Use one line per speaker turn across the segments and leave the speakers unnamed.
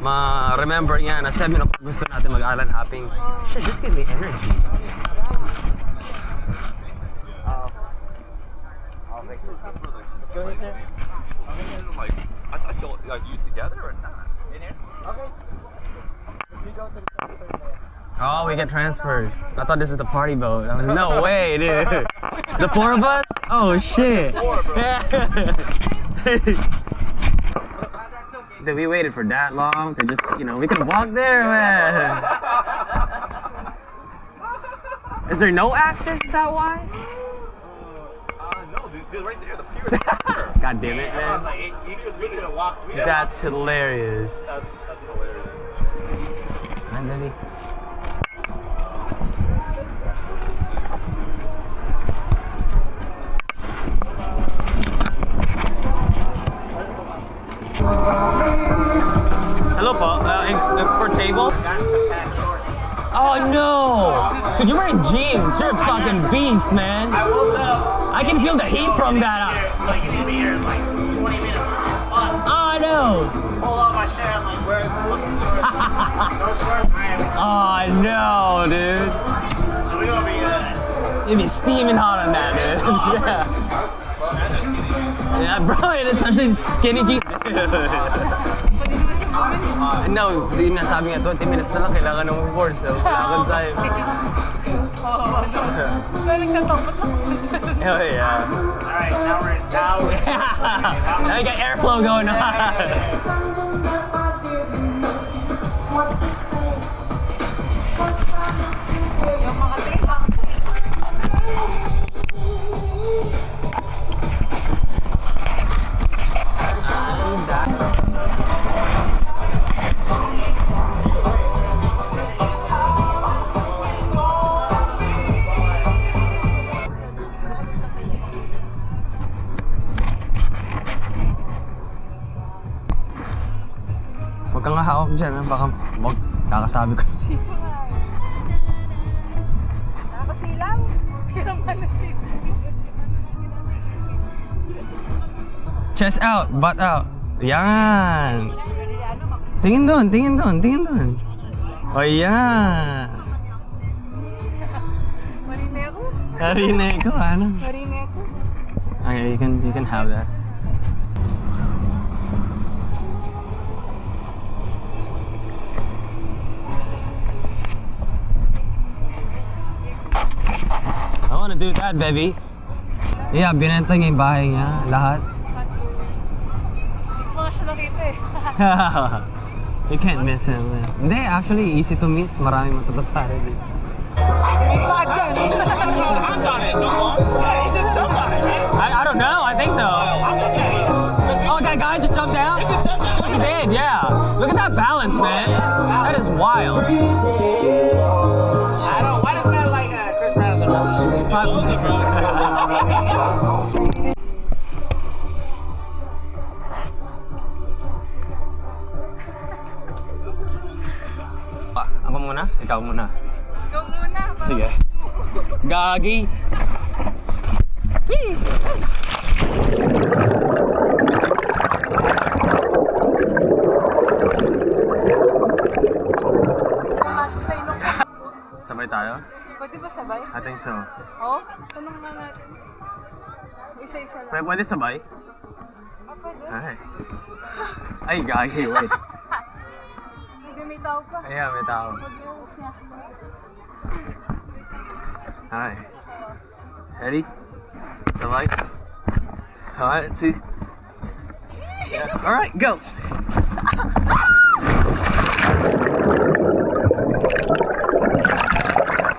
ma-remember nga na 7 o'clock gusto natin mag-island hopping. Shit, this gave me energy.
Let's go here, sir.
Like, I thought you together or not? In here?
Okay. We go to the transfer there.
Oh, we get transferred. I thought this was the party boat. I was no way, dude. The 4 of us? Oh shit. Dude, we waited for that long to just, you know, we could walk there, man. Is there no access? Is that why?
No, dude, right there, the pier is right there.
God damn it, man.
We could have walked.
That's hilarious.
That's hilarious.
Man, baby. Hello, po. For table? Oh no! Dude, you're wearing jeans. You're a fucking beast, man.
I woke up.
I can feel the heat from that.
Like, you need to be here in like 20 minutes.
Oh no!
Pull out my shirt. I'm like, where are the fucking shorts? No shorts, man.
Oh no, dude.
So we gonna be
You'd be steaming hot on that, dude. Yeah. Yeah, bro, and especially skinny jeans. No, kasi yun nga sabi nga, 20 minutes na lang, kailangan ng board, so lakad tayo.
Oo, ano. Kaya nagtatapot lang.
Oh, yeah.
Alright, now we're
Now we got airflow going on.
Yung mga tape.
Huwag kang hahawak dyan, baka kakasabi ko.
Nakakasilaw. Hirang ano shit.
Chest out, butt out. Yan. Tingin doon, tingin doon, tingin doon. O yan.
Marine ako.
Karine ko, ano?
Marine ako.
Okay, you can have that. I wanna do that, baby. Yeah, binenta niya yung bahay niya, lahat.
Hindi ko nga siya nakita eh.
You can't miss him, man. Hindi, actually, easy to miss. Maraming matatatari din.
May pa dyan.
I don't know, I think so. Oh, that guy just jumped down? He did, yeah. Look at that balance, man. That is wild.
I don't. Why does it smell like Chris Brown's
Ako muna? Ikaw muna.
Ikaw muna.
Sige. Gagi.
Pumasok sa ilong ko.
Sabay tayo?
Pwede ba sabay?
I think so.
Oo? Tanong na natin. Isa-isa lang.
Pwede sabay?
Ah, pwede.
Ay. Ay, gagi, wait.
Hindi, may tao pa.
Ayan, may tao.
Pag-iwas niya.
Hi. Ready? Sabay? Alright, 2. Yeah. Alright, go!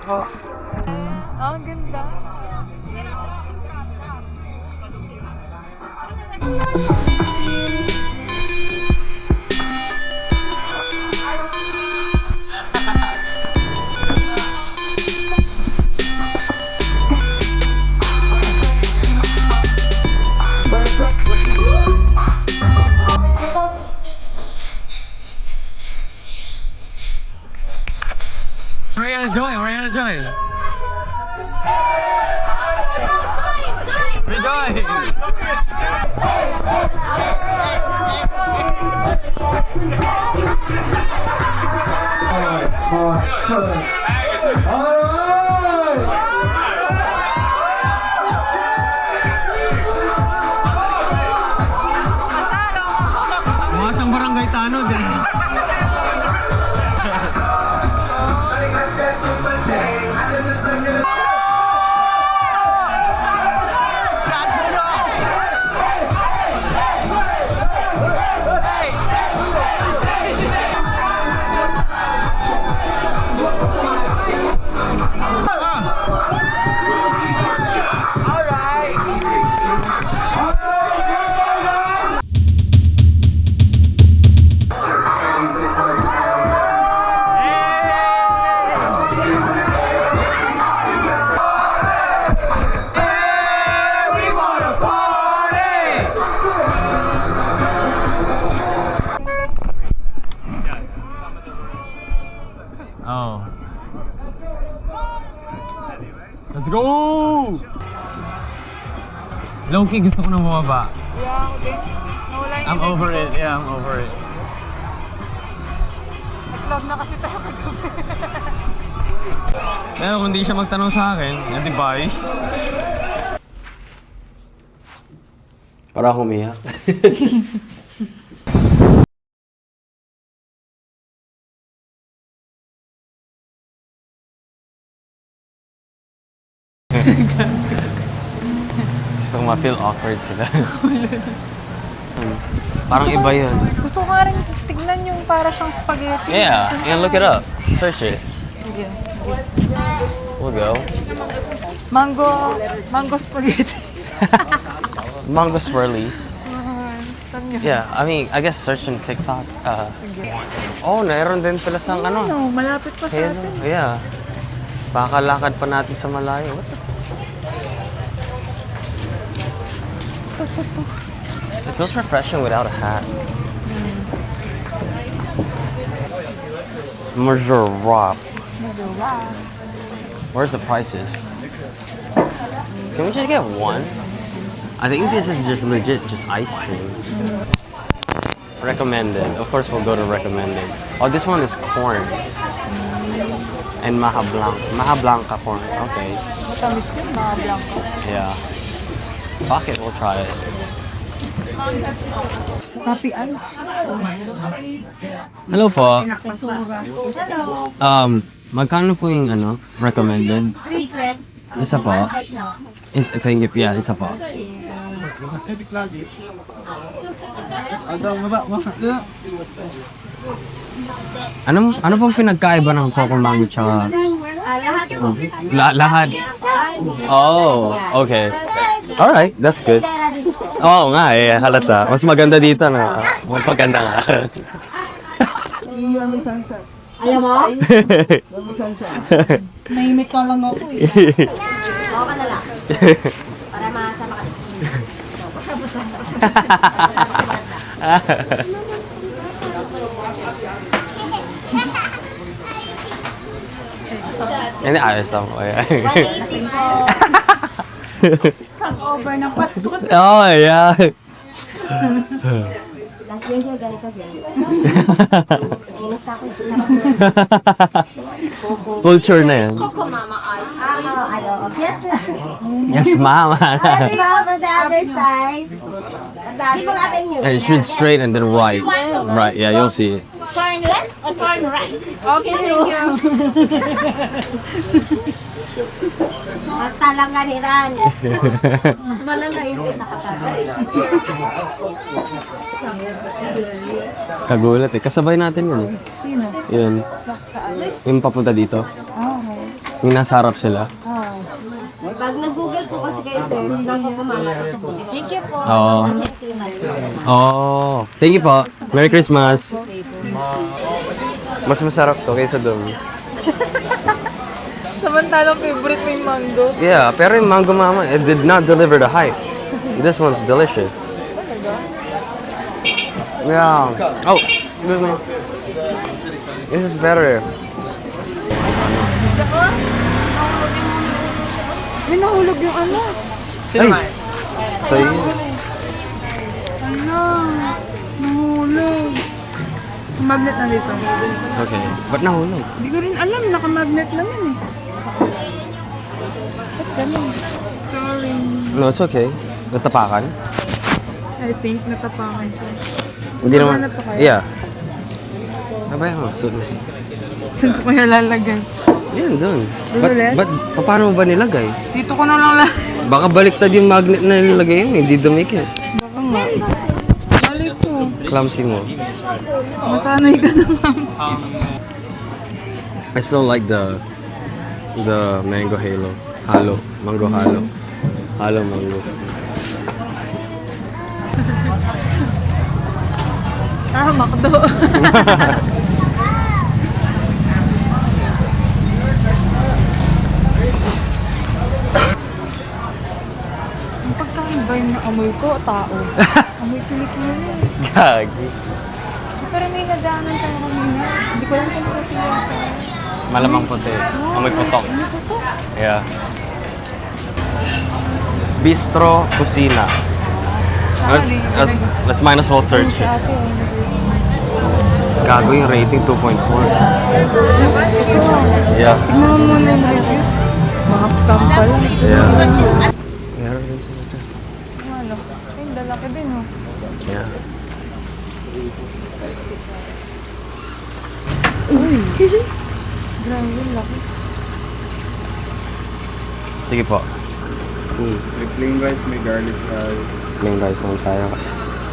Oh.
Ah, ang ganda.
We're gonna join, we're gonna join. Rejoice! Mukha siyang barangay tanod eh. Oh. Let's go! Low-key, gusto ko na bumaba.
Yeah, okay. Nawala yung
I'm
energy
over
ko.
it. Yeah, I'm over it.
Nag-vlog na kasi tayo kagabi.
Pero kung di siya magtanong sa akin, di bye.
Para akong umiyak. Gusto ko ma-feel awkward sila. Parang iba yun.
Gusto ko nga rin tignan yung para siyang spaghetti.
Yeah, and look it up. Search it.
Sige.
We'll go.
Mango spaghetti.
Mango swirly.
Tanyo.
Yeah, I mean, I guess search on TikTok. Oh, mayroon din pala sang ano.
Ano, malapit pa sa
Hello.
atin.
Yeah. Baka lakad pa natin sa malayo. What the? It feels refreshing without a hat. Mazurap. Where's the prices? Can we just get one? I think this is just legit, just ice cream. Recommended. Of course, we'll go to recommended. Oh, this one is corn. And Maha Blanc. Maha Blanca corn. Okay.
Matamis yun, mga blanco.
Yeah. Fuck it, we'll try it.
Happy eyes.
Hello po. Magkano po yung ano, recommended? Isa po. Thank you. Yeah, isa po. Ano pong pinagkaiba ng Coco Mango tsaka? Lahat. Oh, okay. Alright, that's good. Oo nga eh, halata. Mas maganda dito na. Mas maganda nga.
Alam mo?
Nahimik ka lang ako eh.
Oo ka na lang. Para masama ka.
Hindi, ayos lang po.
180 po.
Over ng Pasko.
Oh, yeah.
Last year siya, ganito din. Inis na ako sa
Culture na yan.
mama eyes. Ano? Yes, sir.
Yes, mama.
Diba, on the other side. People Avenue.
It should straight and then right. Right, yeah, you'll see it.
Turn left or turn right?
Okay, thank you.
Talanganiran. Malalayo nakatagay.
Kagulat eh. Kasabay natin yun eh.
Sino?
Yun. Yung papunta dito. Yung nasa harap sila.
Pag nag-google po kasi kayo, sir, naku po mama. Thank you po.
Oo. Oh. Thank you po. Merry Christmas. Mas masarap to kaysa doon.
Samantalang favorite mo yung mango.
Yeah, pero yung mango mama, it did not deliver the hype. This one's delicious. Yeah. Oh, excuse me. This is better.
May nahulog yung ano.
Ay, Sa'yo.
Ano? Nahulog. Magnet na dito.
Okay. Ba't nahulog?
Hindi ko rin alam. Naka-magnet naman eh. Ba't ganun? Sorry.
No, it's okay. Natapakan?
I think natapakan siya.
Hindi naman.
Maghanap pa kayo?
Yeah. Abay mo, suit mo.
Saan ko kaya lalagay?
Yan, doon.
Ulit?
Paano mo ba nilagay?
Dito ko na lang
Baka baliktad yung magnet na nilagay mo, hindi dumikit.
Baka nga. Mali ko.
Clumsy mo.
Masanay ka na lang.
I still like the mango halo. Halo. Mango halo. Halo mango.
Makdo. Ang pagkaiba yung amoy ko, tao. Amoy kilikili.
Gagi.
Pero may nadaanan tayo kanina. Hindi ko lang kung puti yata.
Malamang puti. Amoy putok.
Ano po to?
Yeah. Bistro Kusina. Let's might as well search it.
Sa atin.
Gago yung rating 2.4. Yeah.
Tingnan mo muna yung reviews. Mga scam pala.
Yeah. Meron din sila ito.
Ano? Yung lalaki din oh.
Yeah.
Grabe, laki.
Sige po.
May plain rice, may garlic rice.
Plain rice lang tayo.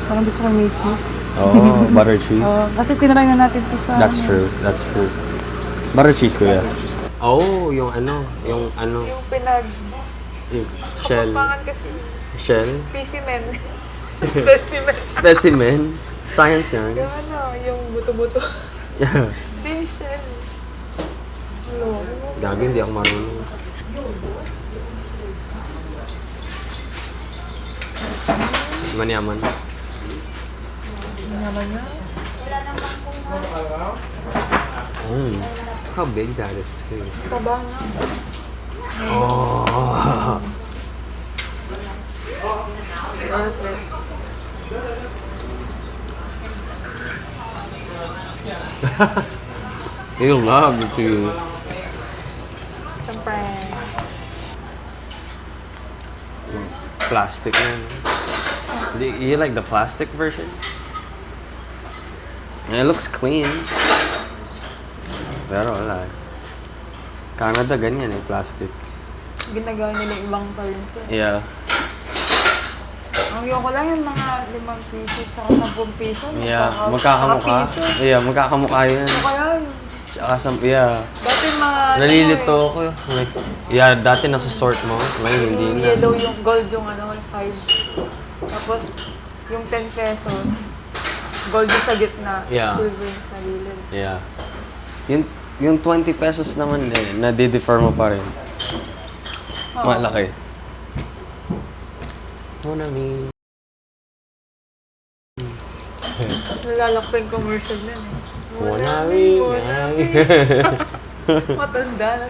Parang gusto ko may cheese.
Oh, butter cheese.
Kasi tinry na natin ito sa...
That's true. That's true. Butter cheese, kuya. Oh, yung ano. Yung
pinag...
yung shell.
kasi.
Shell?
Specimen. Specimen.
Specimen. Science yan.
Yung ano, yung buto-buto.
Yeah.
Hindi shell. Ano?
Gabi, hindi ako marunong. Manyaman.
Naman niya.
Look how big that is too.
Taba nga.
Oh. You love the cheese.
Siyempre.
Plastic yan. You like the plastic version? It looks clean. Pero wala. Canada ganyan eh, plastic.
Ginagawa nila ibang terms eh.
Yeah.
Ang yoko lang yung mga 5 piso tsaka 10 piso.
Yeah, magkakamukha. Yeah, magkakamukha yan.
Ano kaya yun?
Tsaka yeah.
Dati mga...
Nalilito ako. Like, yeah, dati nasa sort mo. Ngayon hindi
Yung
na.
yellow, yung gold, yung ano, 5. Tapos, yung 10 pesos, gold yung sa gitna,
Yeah.
silver yung sa gilid.
Yeah. Yung 20 pesos naman eh, nadi-defer mo pa rin.
Oo.
Malaki. Monami.
Nalalakpa yung commercial na eh.
Monami.
Matanda na.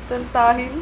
Tantahin.